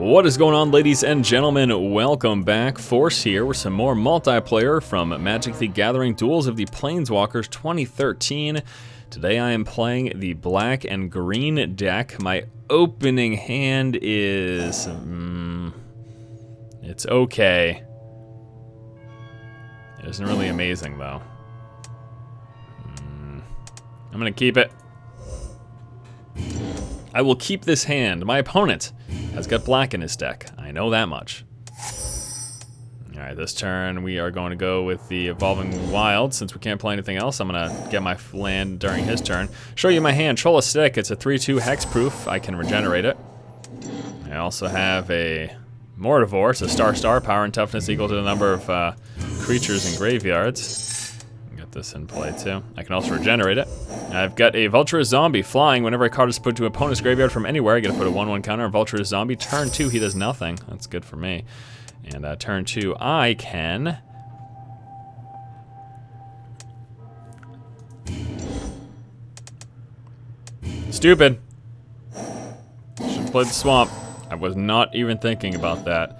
What is going on, ladies and gentlemen? Welcome back. Force here with some more multiplayer from Magic the Gathering Duels of the Planeswalkers 2013. Today I am playing the black and green deck. My opening hand is... it's okay. It isn't really amazing, though. I'm gonna keep it. I will keep this hand. My opponent has got black in his deck. I know that much. Alright, this turn we are going to go with the Evolving Wild. Since we can't play anything else, I'm going to get my land during his turn. Show you my hand. Troll Aesthetic. It's a 3/2 hexproof. I can regenerate it. I also have a Mortivore. It's a star, power and toughness equal to the number of creatures in graveyards. Get this in play too. I can also regenerate it. I've got a Vulturous Zombie flying. Whenever a card is put to an opponent's graveyard from anywhere, I get to put a 1/1 counter on Vulturous Zombie. Turn 2, he does nothing. That's good for me. And turn 2, I can... Stupid. Should have played the Swamp. I was not even thinking about that.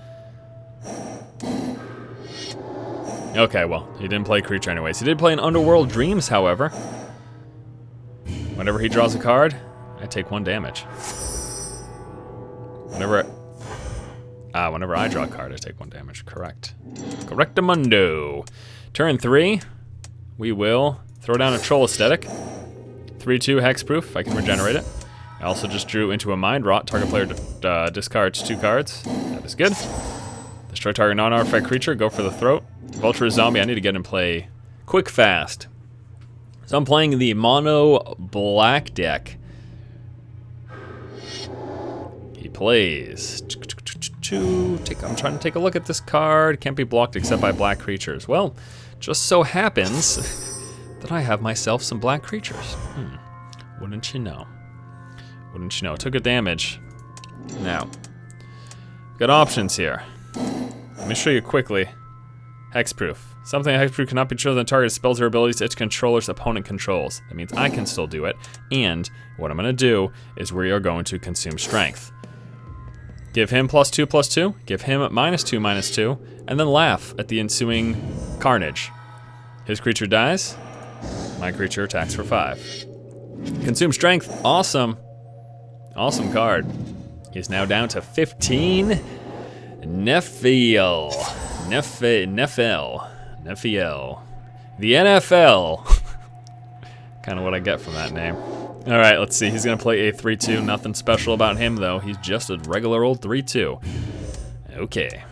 Okay, well, he didn't play creature anyways. He did play an Underworld Dreams, however. Whenever he draws a card, I take 1 damage. Whenever I draw a card, I take 1 damage. Correct. Correctamundo. Turn 3, we will throw down a Troll Aesthetic. 3/2 hexproof. I can regenerate it. I also just drew into a Mind Rot. Target player discards 2 cards. That is good. Destroy target non-artifact creature. Go for the throat. Vulturous Zombie. I need to get in play quick, fast. So I'm playing the mono black deck. He plays. I'm trying to take a look at this card. Can't be blocked except by black creatures. Well, just so happens that I have myself some black creatures. Wouldn't you know? Wouldn't you know? Took a damage. Now, got options here. Let me show you quickly. Hexproof. Something hexproof cannot be chosen on target spells or abilities its controller's opponent controls. That means I can still do it. And what I'm going to do is we are going to consume strength. Give him +2/+2. Give him -2/-2. And then laugh at the ensuing carnage. His creature dies. My creature attacks for 5. Consume strength. Awesome. Awesome card. He's now down to 15. Nephiel. The NFL. Kind of what I get from that name. All right, let's see. He's going to play a 3/2. Nothing special about him, though. He's just a regular old 3/2. Okay.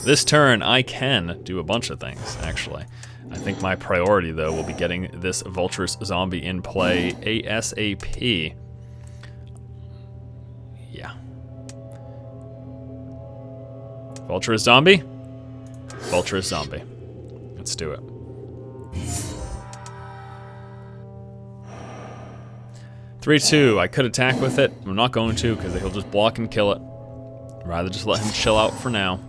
This turn, I can do a bunch of things, actually. I think my priority, though, will be getting this Vulturous Zombie in play ASAP. Yeah. Vulturous Zombie? Vulturous Zombie. Let's do it. I could attack with it. I'm not going to because he'll just block and kill it. I'd rather just let him chill out for now.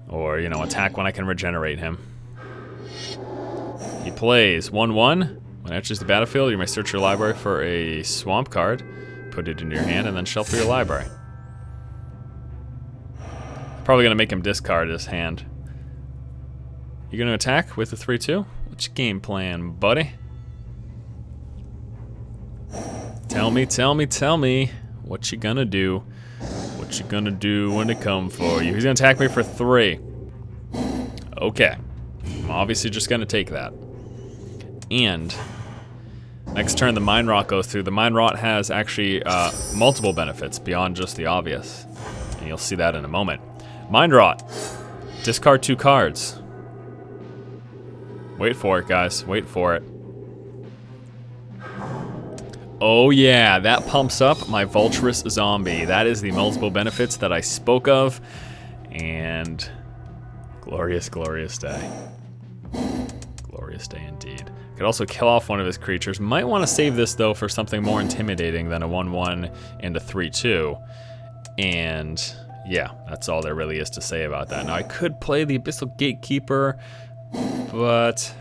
Or, you know, attack when I can regenerate him. He plays 1/1. When it enters the battlefield, you may search your library for a swamp card, put it into your hand, and then shuffle your library. Probably gonna make him discard his hand. You gonna attack with the 3/2? What's your game plan, buddy? Tell me. What you gonna do? What you gonna do when they come for you? He's gonna attack me for 3. Okay. I'm obviously just gonna take that. And next turn, the Mind Rot goes through. The Mind Rot has actually multiple benefits beyond just the obvious. And you'll see that in a moment. Mind Rot. Discard 2 cards. Wait for it, guys. Wait for it. Oh yeah, that pumps up my Vulturous Zombie. That is the multiple benefits that I spoke of. And glorious, glorious day. Glorious day indeed. Could also kill off one of his creatures. Might want to save this, though, for something more intimidating than a 1/1 and a 3/2. And yeah, that's all there really is to say about that. Now, I could play the Abyssal Gatekeeper, but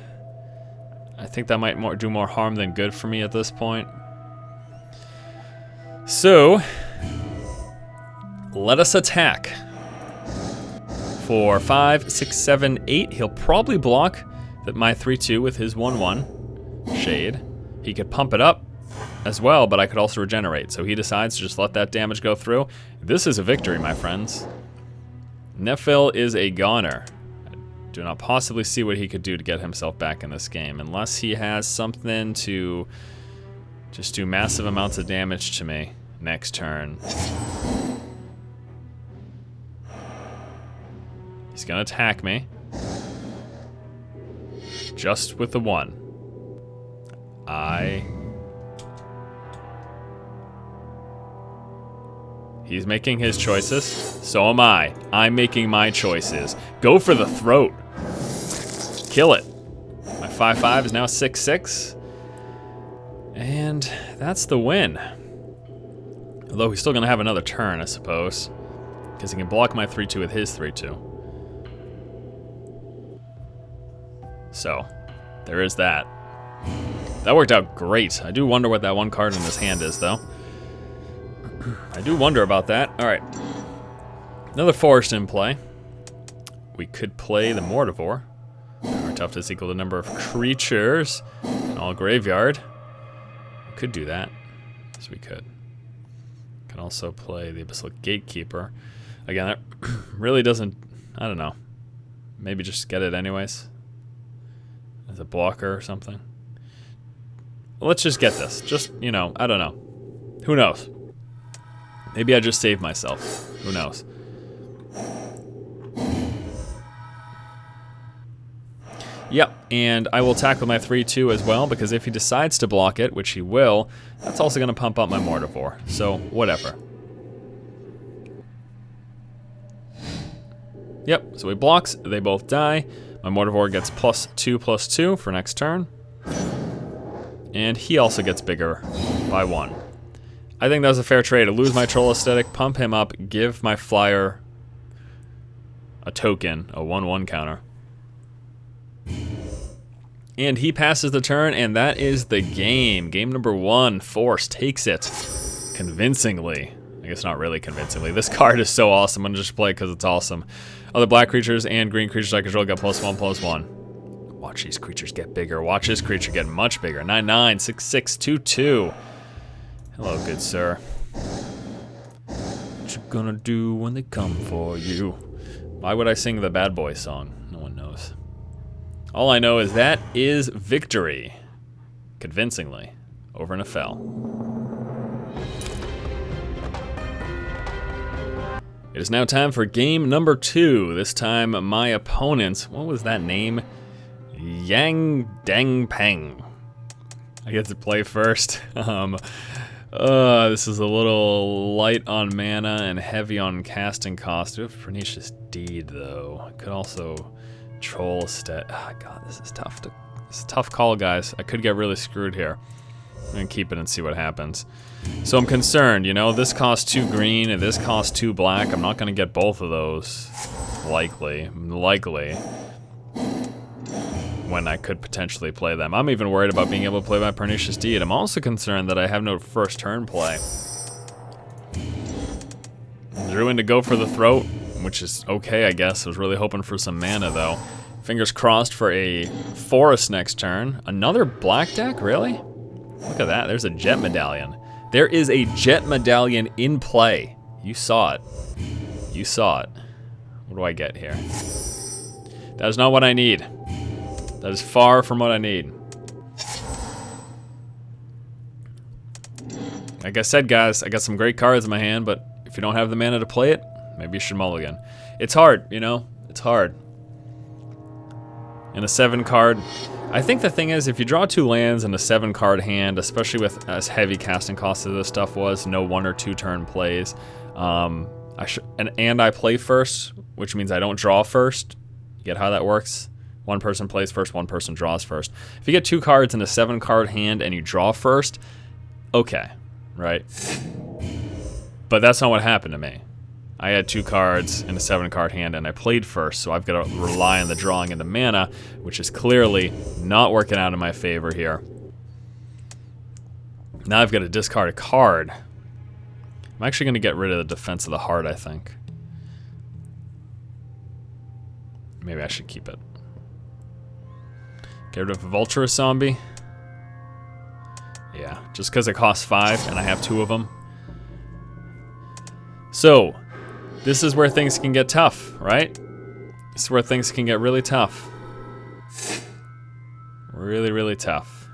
I think that might do more harm than good for me at this point. So, let us attack. 4, 5, 6, 7, 8. He'll probably block my 3/2 with his 1/1 Shade. He could pump it up as well, but I could also regenerate. So he decides to just let that damage go through. This is a victory, my friends. Nephil is a goner. I do not possibly see what he could do to get himself back in this game, unless he has something to just do massive amounts of damage to me next turn. He's gonna attack me. Just with the 1. He's making his choices. So am I. I'm making my choices. Go for the throat. Kill it. My 5/5 is now 6/6. And that's the win. Although he's still gonna have another turn, I suppose. Because he can block my 3/2 with his 3/2. So, there is that. That worked out great. I do wonder what that one card in his hand is, though. I do wonder about that. Alright. Another forest in play. We could play the Mortivore. Our toughness equal to the number of creatures in all graveyard. We could do that. Yes, we could. Can also play the Abyssal Gatekeeper. Again, that really doesn't... I don't know. Maybe just get it anyways. As a blocker or something. Let's just get this. Just, you know, I don't know. Who knows? Maybe I just saved myself. Who knows? Yep, and I will attack with my 3/2 as well, because if he decides to block it, which he will, that's also going to pump up my Mortivore. So, whatever. Yep, so he blocks, they both die. My Mortivore gets +2/+2 for next turn. And he also gets bigger by 1. I think that was a fair trade. To lose my Troll Aesthetic, pump him up, give my Flyer a token, a 1/1 counter. And he passes the turn, and that is the game. Game number 1, Force takes it convincingly. I guess not really convincingly. This card is so awesome. I'm gonna just play it because it's awesome. Other black creatures and green creatures I control get +1/+1. Watch these creatures get bigger. Watch this creature get much bigger. 9/9, 6/6, 2/2. Hello, good sir. What you gonna do when they come for you? Why would I sing the Bad Boy song? No one knows. All I know is that is victory. Convincingly. Over Nephil. It is now time for game number 2. This time my opponent, what was that name? Yang Dang Peng. I get to play first. This is a little light on mana and heavy on casting cost. We have Pernicious Deed though. I could also Troll Estate. Oh, God, this is tough. This is a tough call, guys. I could get really screwed here. I'm gonna keep it and see what happens. So I'm concerned, you know, this costs 2 green and this costs 2 black. I'm not gonna get both of those. Likely. When I could potentially play them. I'm even worried about being able to play my Pernicious Deed. I'm also concerned that I have no first turn play. Drew in to go for the throat, which is okay, I guess. I was really hoping for some mana, though. Fingers crossed for a forest next turn. Another black deck? Really? Look at that. There's a Jet Medallion. There is a Jet Medallion in play. You saw it. You saw it. What do I get here? That is not what I need. That is far from what I need. Like I said, guys, I got some great cards in my hand, but if you don't have the mana to play it, maybe you should mulligan. It's hard, you know? It's hard. In a 7-card... I think the thing is, if you draw 2 lands in a 7-card hand, especially with as heavy casting cost as this stuff was, no 1 or 2 turn plays, and I play first, which means I don't draw first. You get how that works? One person plays first, one person draws first. If you get 2 cards in a 7-card hand and you draw first, okay, right? But that's not what happened to me. I had 2 cards in a 7-card hand and I played first, so I've got to rely on the drawing into mana, which is clearly not working out in my favor here. Now I've got to discard a card. I'm actually going to get rid of the Defense of the Heart, I think. Maybe I should keep it. Get rid of a Vulturous Zombie. Yeah, just because it costs 5 and I have 2 of them. So, this is where things can get tough, right? This is where things can get really tough. Really, really tough.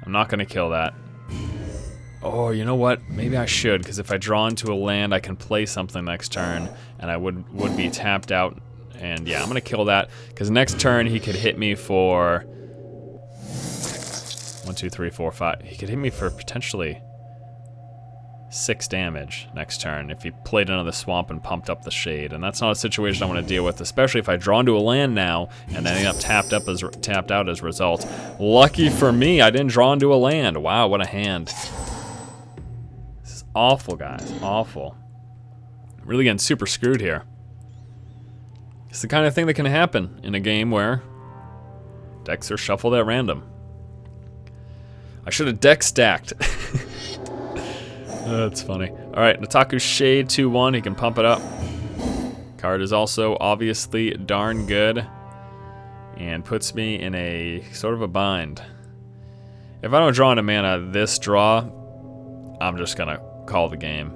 I'm not going to kill that. Oh, you know what? Maybe I should, because if I draw into a land, I can play something next turn, and I would be tapped out. And yeah, I'm going to kill that, because next turn he could hit me for 1, 2, 3, 4, 5. He could hit me for potentially 6 damage next turn if he played another swamp and pumped up the Shade, and that's not a situation I want to deal with, especially if I draw into a land now and then end up tapped out as a result. Lucky for me, I didn't draw into a land. Wow, what a hand. This is awful, guys. Awful. Really getting super screwed here. It's the kind of thing that can happen in a game where decks are shuffled at random. I should have deck stacked. That's funny. Alright, Nataku's Shade 2-1. He can pump it up. Card is also obviously darn good. And puts me in a sort of a bind. If I don't draw into mana this draw, I'm just going to call the game.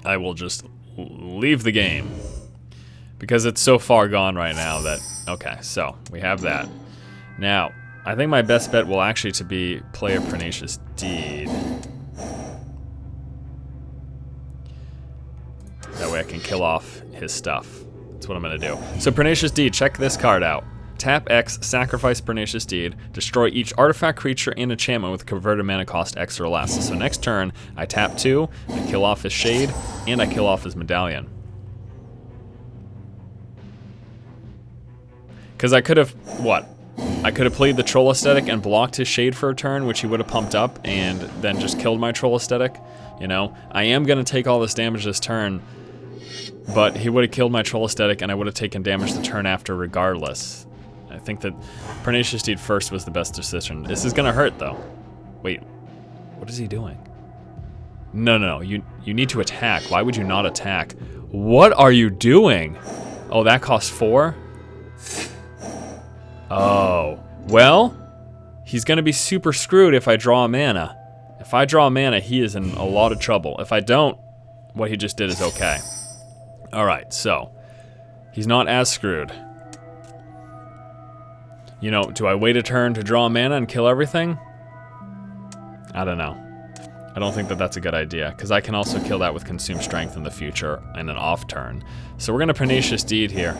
I will just leave the game. Because it's so far gone right now that... Okay, so we have that. Now, I think my best bet will actually to be play a Pernicious Deed. That way I can kill off his stuff. That's what I'm gonna do. So Pernicious Deed, check this card out. Tap X, sacrifice Pernicious Deed, destroy each artifact, creature, and enchantment with converted mana cost X or less. So next turn, I tap 2, I kill off his Shade, and I kill off his Medallion. Because I could have, what? I could have played the Troll Aesthetic and blocked his Shade for a turn, which he would have pumped up, and then just killed my Troll Aesthetic. You know, I am going to take all this damage this turn, but he would have killed my Troll Aesthetic, and I would have taken damage the turn after regardless. I think that Pernicious Deed first was the best decision. This is going to hurt, though. Wait, what is he doing? No, you need to attack. Why would you not attack? What are you doing? Oh, that costs 4? Oh, well, he's going to be super screwed if I draw a mana. If I draw a mana, he is in a lot of trouble. If I don't, what he just did is okay. Alright, so, he's not as screwed. You know, do I wait a turn to draw a mana and kill everything? I don't know. I don't think that that's a good idea, because I can also kill that with Consume Strength in the future and an off turn. So we're going to Pernicious Deed here.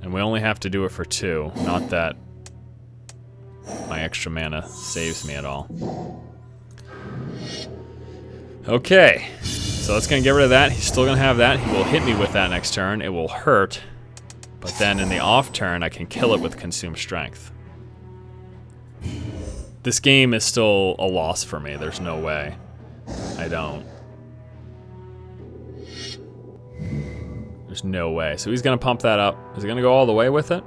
And we only have to do it for 2, not that my extra mana saves me at all. Okay, so that's going to get rid of that. He's still going to have that. He will hit me with that next turn. It will hurt. But then in the off turn, I can kill it with Consume Strength. This game is still a loss for me. There's no way. I don't. There's no way. So he's going to pump that up. Is he going to go all the way with it?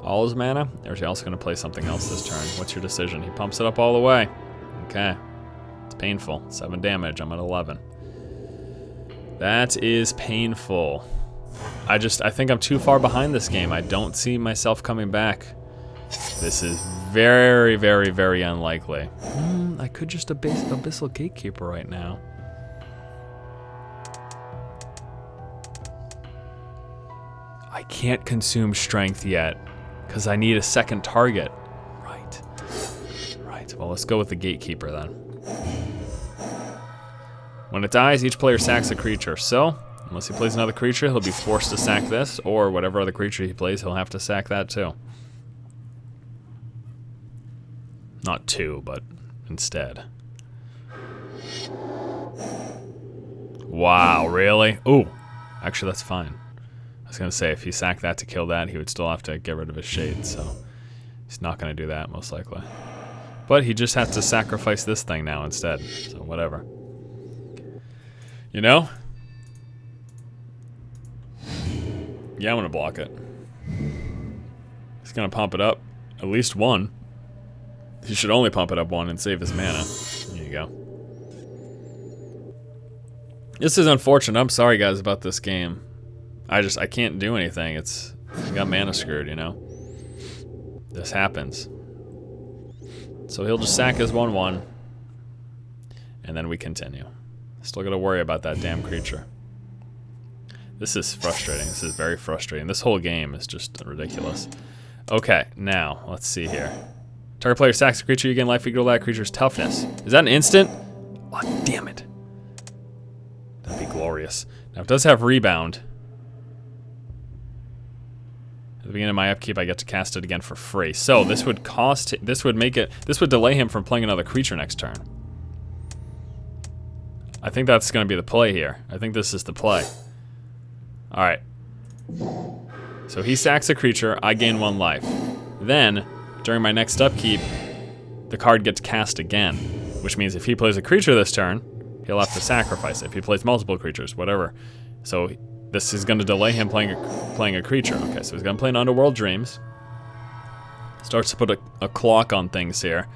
All his mana? Or is he also going to play something else this turn? What's your decision? He pumps it up all the way. Okay. It's painful. 7 damage. I'm at 11. That is painful. I think I'm too far behind this game. I don't see myself coming back. This is very, very, very unlikely. I could just Abyssal Gatekeeper right now. I can't Consume Strength yet, because I need a second target. Right. Right, well, let's go with the Gatekeeper then. When it dies, each player sacks a creature, so, unless he plays another creature, he'll be forced to sack this, or whatever other creature he plays, he'll have to sack that too. Not 2, but instead. Wow, really? Ooh, actually that's fine. I was going to say, if he sacked that to kill that, he would still have to get rid of his Shade, so he's not going to do that, most likely. But he just has to sacrifice this thing now instead, so whatever. You know? Yeah, I'm going to block it. He's gonna pump it up at least one. He should only pump it up one and save his mana. There you go. This is unfortunate. I'm sorry, guys, about this game. I can't do anything. I got mana screwed, you know? This happens. So he'll just sack his 1/1. And then we continue. Still gotta worry about that damn creature. This is frustrating. This is very frustrating. This whole game is just ridiculous. Okay, now, let's see here. Target player sacks a creature, you gain life equal to that creature's toughness. Is that an instant? Oh, damn it. That'd be glorious. Now, it does have rebound. At the beginning of my upkeep, I get to cast it again for free. So, this would delay him from playing another creature next turn. I think that's gonna be the play here. I think this is the play. Alright. So he sacks a creature, I gain 1 life. Then, during my next upkeep, the card gets cast again. Which means if he plays a creature this turn, he'll have to sacrifice it. If he plays multiple creatures, whatever. So this is going to delay him playing a creature. Okay, so he's going to play an Underworld Dreams. Starts to put a clock on things here.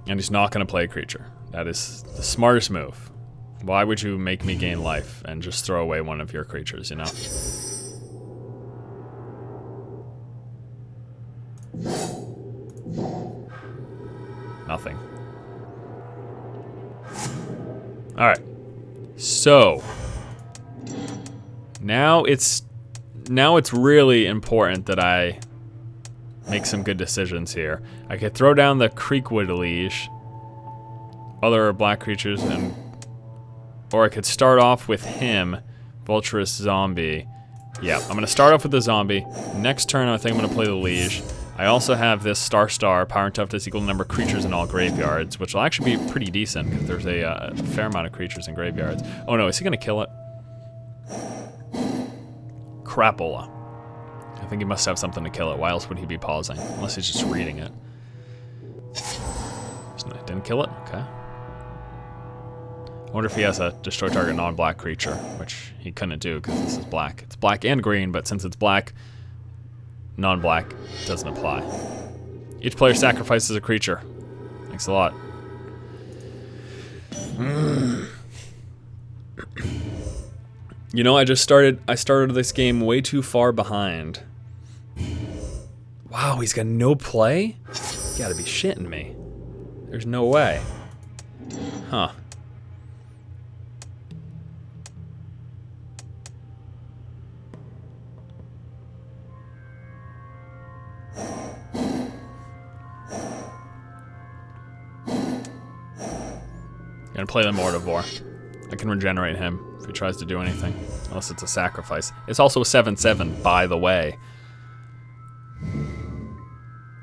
And he's not going to play a creature. That is the smartest move. Why would you make me gain life and just throw away one of your creatures, you know? Nothing. Alright. So now it's really important that I make some good decisions here. I could throw down the Creekwood Liege, other black creatures, or I could start off with him, Vulturous Zombie. Yeah, I'm gonna start off with the zombie. Next turn, I think I'm gonna play the Liege. I also have this Star, power and toughness equal to number of creatures in all graveyards, which will actually be pretty decent because there's a fair amount of creatures in graveyards. Oh no, is he gonna kill it? Crapola. I think he must have something to kill it. Why else would he be pausing? Unless he's just reading it. Didn't kill it? Okay. I wonder if he has a destroy target non-black creature, which he couldn't do because this is black. It's black and green, but since it's black, non-black doesn't apply. Each player sacrifices a creature. Thanks a lot. You know, I started this game way too far behind. Wow, he's got no play? You gotta be shitting me. There's no way. Huh. Gonna play the Mortivore. I can regenerate him if he tries to do anything, unless it's a sacrifice. It's also a 7/7, by the way.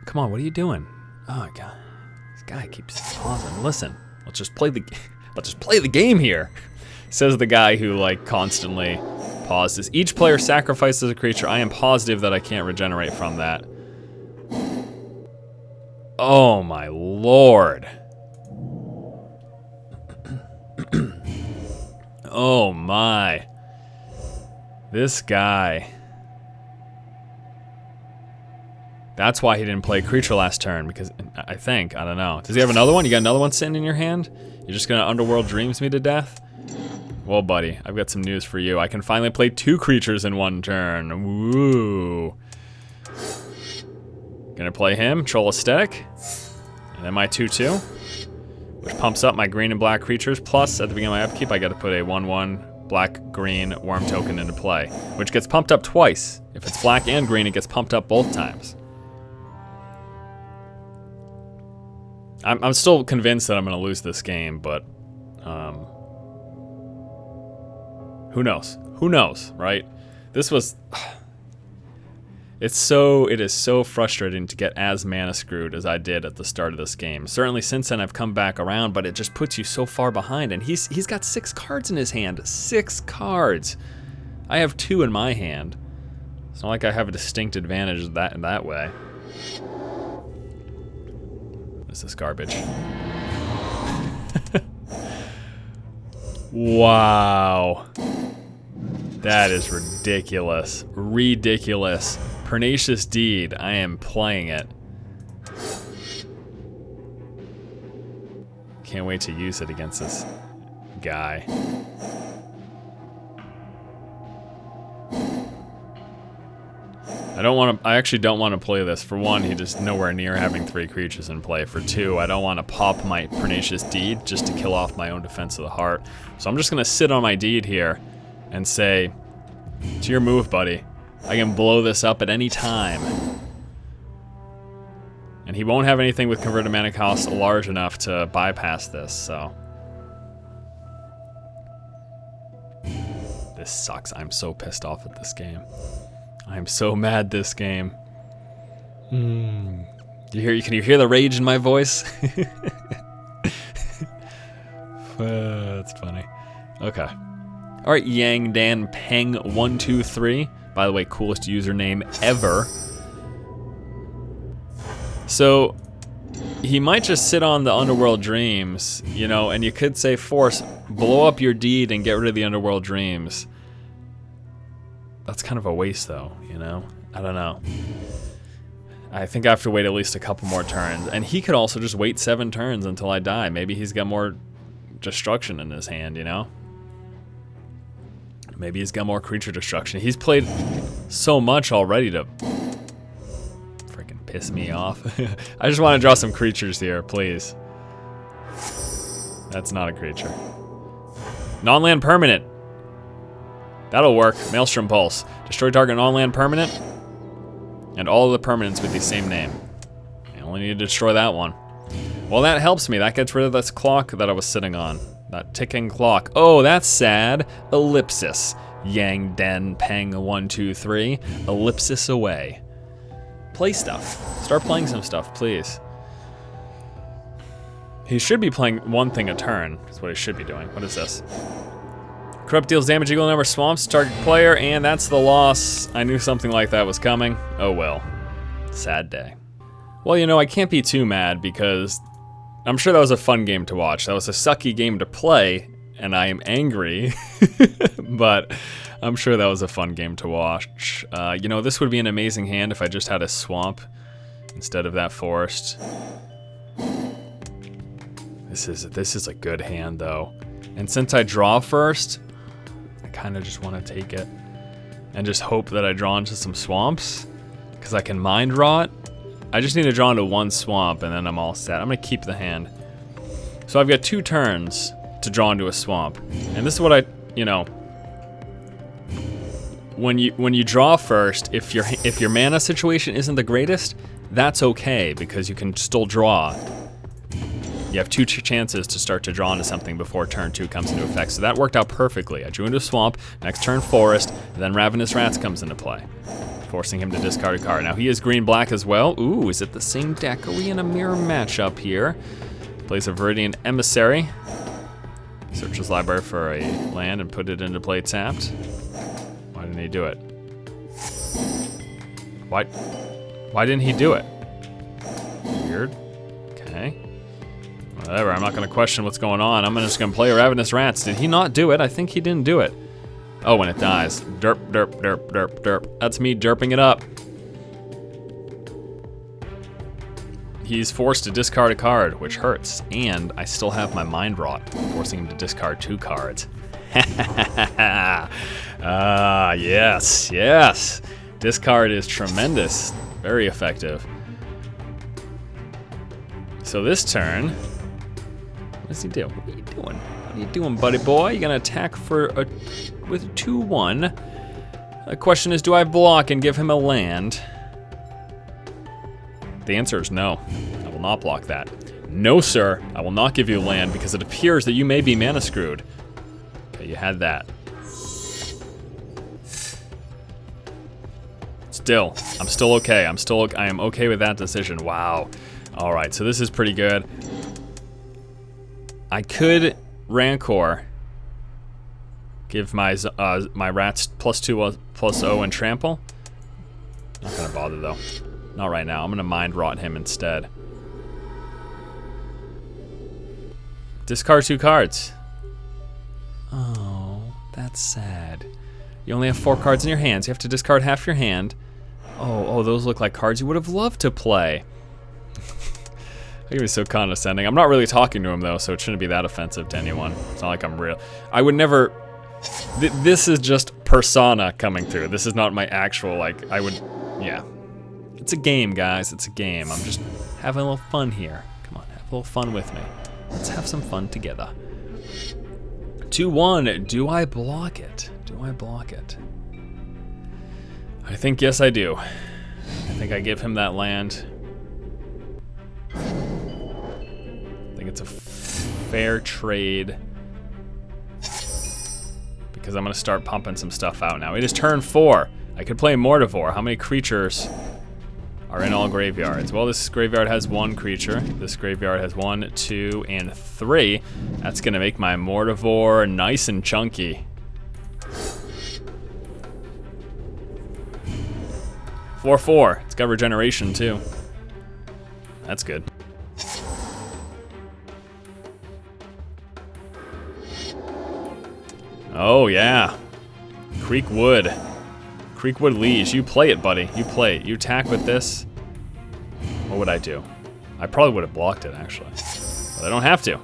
Come on, what are you doing? Oh my god, this guy keeps pausing. Listen, let's just play the game here. Says the guy who like constantly pauses. Each player sacrifices a creature. I am positive that I can't regenerate from that. Oh my lord. Oh my. This guy. That's why he didn't play creature last turn, because I don't know. Does he have another one? You got another one sitting in your hand? You're just gonna Underworld Dreams me to death? Well, buddy, I've got some news for you. I can finally play 2 creatures in 1 turn. Woo. Gonna play him, Troll Aesthetic, and then my 2/2. Which pumps up my green and black creatures, plus at the beginning of my upkeep I gotta put a 1/1 black-green worm token into play, which gets pumped up twice. If it's black and green, it gets pumped up both times. I'm still convinced that I'm gonna lose this game, but who knows? Who knows, right? This was... It is so frustrating to get as mana screwed as I did at the start of this game. Certainly since then I've come back around, but it just puts you so far behind. And he's got 6 cards in his hand. 6 cards. I have 2 in my hand. It's not like I have a distinct advantage in that way. What is this garbage? Wow. That is ridiculous. Ridiculous. Pernicious Deed. I am playing it. Can't wait to use it against this guy. I actually don't want to play this. For one, he just nowhere near having 3 creatures in play. For 2, I don't want to pop my Pernicious Deed just to kill off my own Defense of the Heart. So I'm just going to sit on my deed here and say, it's your move, buddy. I can blow this up at any time. And he won't have anything with converted mana cost large enough to bypass this, so. This sucks. I'm so pissed off at this game. I'm so mad this game. Can you hear the rage in my voice? That's funny. Okay. All right, Yang Dan Peng 123. By the way, coolest username ever. So he might just sit on the Underworld Dreams, you know, and you could say force, blow up your deed and get rid of the Underworld Dreams. That's kind of a waste though, you know? I don't know. I think I have to wait at least a couple more turns. And he could also just wait 7 turns until I die. Maybe he's got more destruction in his hand, you know? Maybe he's got more creature destruction. He's played so much already to freaking piss me off. I just want to draw some creatures here, please. That's not a creature. Non-land permanent. That'll work. Maelstrom Pulse. Destroy target non-land permanent. And all of the permanents with the same name. I only need to destroy that one. Well, that helps me. That gets rid of this clock that I was sitting on. That ticking clock. Oh, that's sad. Ellipsis. Yang Den Peng 123. Ellipsis away. Play stuff. Start playing some stuff, please. He should be playing one thing a turn. That's what he should be doing. What is this? Corrupt deals damage equal number swamps to target player, and that's the loss. I knew something like that was coming. Oh well. Sad day. Well, you know, I can't be too mad because I'm sure that was a fun game to watch. That was a sucky game to play, and I am angry. But I'm sure that was a fun game to watch. You know, this would be an amazing hand if I just had a swamp instead of that forest. This is a good hand, though. And since I draw first, I kind of just want to take it and just hope that I draw into some swamps because I can mind rot. I just need to draw into 1 swamp and then I'm all set. I'm going to keep the hand. So I've got 2 turns to draw into a swamp. And this is what you know, when you draw first, if your mana situation isn't the greatest, that's okay because you can still draw. You have 2 chances to start to draw into something before turn 2 comes into effect. So that worked out perfectly. I drew into a swamp, next turn forest, and then Ravenous Rats comes into play, forcing him to discard a card. Now he is green-black as well. Ooh, is it the same deck? Are we in a mirror matchup here? Plays a Viridian Emissary. Search his library for a land and put it into play tapped. Why didn't he do it? Why didn't he do it? Weird. Okay. Whatever, I'm not going to question what's going on. I'm just going to play Ravenous Rats. Did he not do it? I think he didn't do it. Oh, when it dies. Derp, derp, derp, derp, derp. That's me derping it up. He's forced to discard a card, which hurts. And I still have my Mind Rot, forcing him to discard 2 cards. Yes, yes. Discard is tremendous. Very effective. So this turn... What does he do? What are you doing? What are you doing, buddy boy? You gonna attack with a 2/1? The question is, do I block and give him a land? The answer is no. I will not block that. No, sir. I will not give you land because it appears that you may be mana screwed. Okay, you had that. Still, I'm still okay. I am okay with that decision. Wow. All right, so this is pretty good. I could Rancor, give my rats +2/+0 and trample. Not gonna bother though. Not right now. I'm gonna mind rot him instead. Discard 2 cards. Oh, that's sad. You only have 4 cards in your hands. You have to discard half your hand. Oh, those look like cards you would have loved to play. He was so condescending. I'm not really talking to him though, so it shouldn't be that offensive to anyone. It's not like I'm real. I would never. This is just persona coming through. This is not my actual, like, I would. Yeah. It's a game, guys. It's a game. I'm just having a little fun here. Come on, have a little fun with me. Let's have some fun together. 2-1. Do I block it? Do I block it? I think yes, I do. I think I give him that land. I think it's a fair trade because I'm gonna start pumping some stuff out now. It is turn 4. I could play Mortivore. How many creatures are in all graveyards? Well, this graveyard has 1 creature. This graveyard has 1, 2, and 3. That's gonna make my Mortivore nice and chunky. 4/4. It's got regeneration too. That's good. Oh yeah. Creekwood. Creekwood Liege. You play it, buddy. You play it. You attack with this. What would I do? I probably would have blocked it actually. But I don't have to.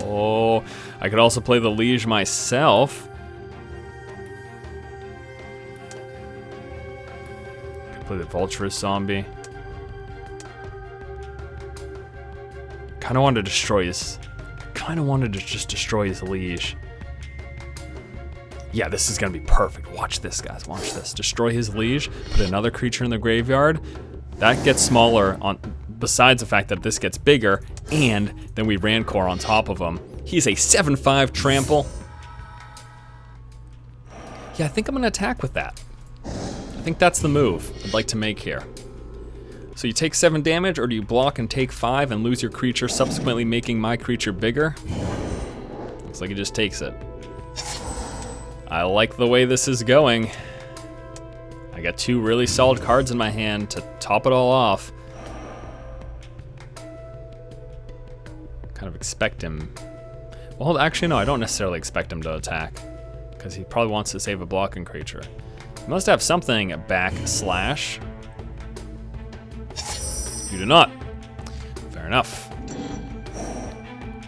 Oh. I could also play the Liege myself. Play the Vulturous Zombie. Kinda wanted to destroy his. Kinda wanted to just destroy his Liege. Yeah, this is gonna be perfect. Watch this, guys. Watch this. Destroy his Liege. Put another creature in the graveyard. That gets smaller on. Besides the fact that this gets bigger, and then we Rancor on top of him. He's a 7/5 trample. Yeah, I think I'm gonna attack with that. I think that's the move I'd like to make here. So you take 7 damage, or do you block and take 5 and lose your creature, subsequently making my creature bigger? Looks like he just takes it. I like the way this is going. I got 2 really solid cards in my hand to top it all off. Kind of expect him. Well, actually, no, I don't necessarily expect him to attack, because he probably wants to save a blocking creature. You must have something backslash. You do not. Fair enough.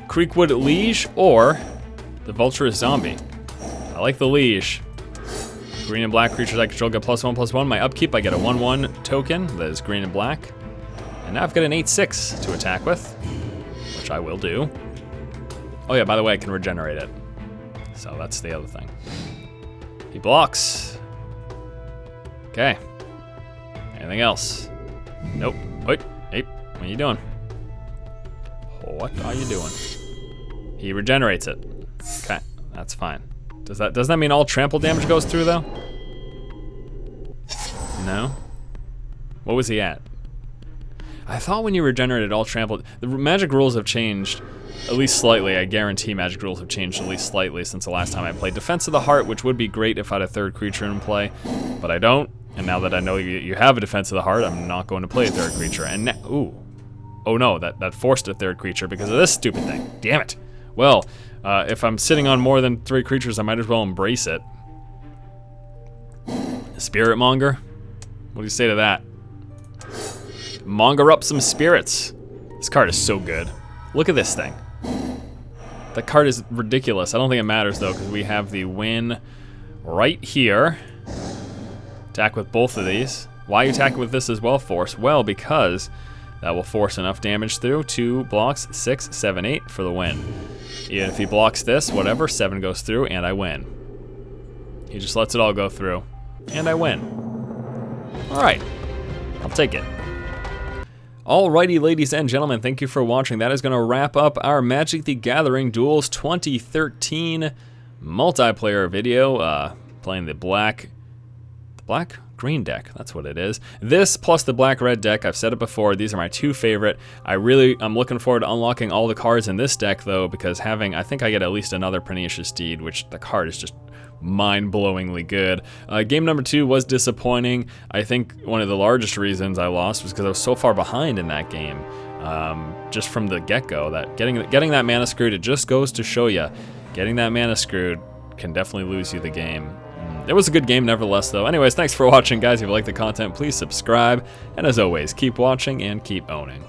Creekwood Liege or the Vulturous Zombie. I like the Liege. Green and black creatures I control get +1/+1. My upkeep, I get a 1/1 token that is green and black. And now I've got an 8/6 to attack with, which I will do. Oh yeah, by the way, I can regenerate it. So that's the other thing. He blocks. Okay. Anything else? Nope. Wait. Hey, what are you doing? What are you doing? He regenerates it. Okay, that's fine. Doesn't that mean all trample damage goes through though? No? What was he at? I thought when you regenerated all trample, the magic rules have changed at least slightly. I guarantee magic rules have changed at least slightly since the last time I played Defense of the Heart, which would be great if I had a 3rd creature in play, but I don't. And now that I know you have a Defense of the Heart, I'm not going to play a 3rd creature. And now, ooh. Oh no, that forced a 3rd creature because of this stupid thing. Damn it. Well, if I'm sitting on more than 3 creatures, I might as well embrace it. Spirit Monger? What do you say to that? Monger up some spirits. This card is so good. Look at this thing. That card is ridiculous. I don't think it matters though, because we have the win right here. Attack with both of these. Why are you attacking with this as well, Force? Well, because that will force enough damage through. 2 blocks, 6, 7, 8 for the win. Even if he blocks this, whatever, 7 goes through, and I win. He just lets it all go through, and I win. All right, I'll take it. Alrighty, ladies and gentlemen, thank you for watching. That is going to wrap up our Magic the Gathering Duels 2013 multiplayer video. Playing the black-green deck, that's what it is. This plus the black-red deck, I've said it before, these are my 2 favorite. I'm looking forward to unlocking all the cards in this deck though, because I think I get at least another Pernicious Deed, which the card is just mind-blowingly good. Game number 2 was disappointing. I think one of the largest reasons I lost was because I was so far behind in that game, just from the get-go. That getting that mana screwed, it just goes to show you, getting that mana screwed can definitely lose you the game. It was a good game nevertheless, though. Anyways, thanks for watching, guys. If you like the content, please subscribe. And as always, keep watching and keep owning.